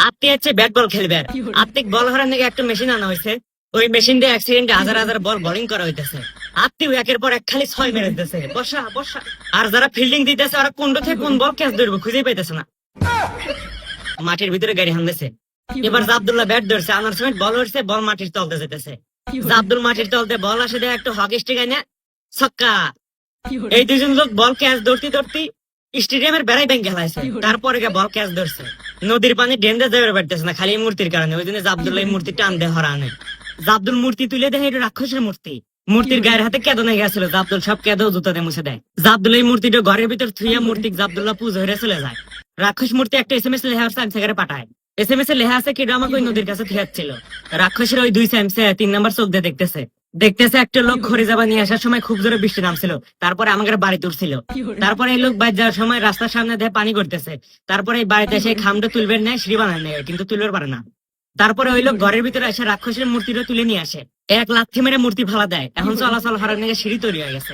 আপনি হচ্ছে bat ball খেলবেন, আপনি বল হারার নাকি একটা মেশিন আনা হয়েছে, ওই মেশিন দিয়ে অ্যাক্সিডেন্টে হাজার হাজার বল বোলিং করা হইতেছে, আপনি একের পর এক খালি 6 মেরে দিতেছে, বসা বসা। আর যারা ফিল্ডিং দিতেছে ওরা কোন থেকে কোন বল ক্যাচ ধরবে খুঁজেই পাইতেছে না, মাটির ভিতরে গাড়ি হামতেছে। এবার জাবদুল্লাহ ব্যাট ধরছে, আনার সময় বল হচ্ছে, বল মাটির তলতে যেতেছে, জাবদুল মাটির তলতে বল আসে দেয় একটু হকি স্টিক আইনা ছক্কা। এই দুজন লোক বল ক্যাচ ধরতে ধরতে স্টেডিয়ামের বেড়াই ব্যাংক খেলাইছে, তারপরে বল ক্যাচ ধরছে, নদীর পানি ডেন্ডে যাবে পারতেছে না খালি মূর্তির কারণে। ওই জন্য জাবদুল্লাহ মূর্তি টান দেয় হরানে, জাবদুল মূর্তি তুলে দেয়, এটা রাক্ষসের মূর্তি, মূর্তির গায়ের হাতে কেদনে গেছিল, জাবদুল সব কেদও জুতাতে মুছে দেয়। জাবদুল এই মূর্তিটা ঘরের ভিতর থুইয়া মূর্তি জাবদুল্লাহ পুজো হয়ে চলে যায়। রাক্ষস মূর্তি একটা SMS লেখা আছে সেখানে পাঠায়, SMS এ লেখা আছে কি আমাকে ওই নদীর কাছে থিয়াচ্ছিল। রাক্ষসের ওই 2 স্যামসে 3 নাম্বার চোখ দিয়ে দেখতেছে, দেখতেছে একটা লোক খড়ি যাবা নিয়ে আসার সময় খুব জোরে বৃষ্টি নামছিল, তারপরে আমাদের বাড়ি তুলছিল, তারপরে এই লোক বাইরে যাওয়ার সময় রাস্তার সামনে দিয়ে পানি করতেছে, তারপরে এই বাড়িতে এসে খামটা তুলবেন না, সিঁড়ি বানান নেয় কিন্তু তুলবে পারে না। তারপরে ওই লোক ঘরের ভিতরে এসে রাক্ষসের মূর্তিটা তুলে নিয়ে আসে, এক লাথি মেরে মূর্তি ফালা দেয়, এখন চলাচল হারার নাকি সিঁড়ি তৈরি হয়ে গেছে।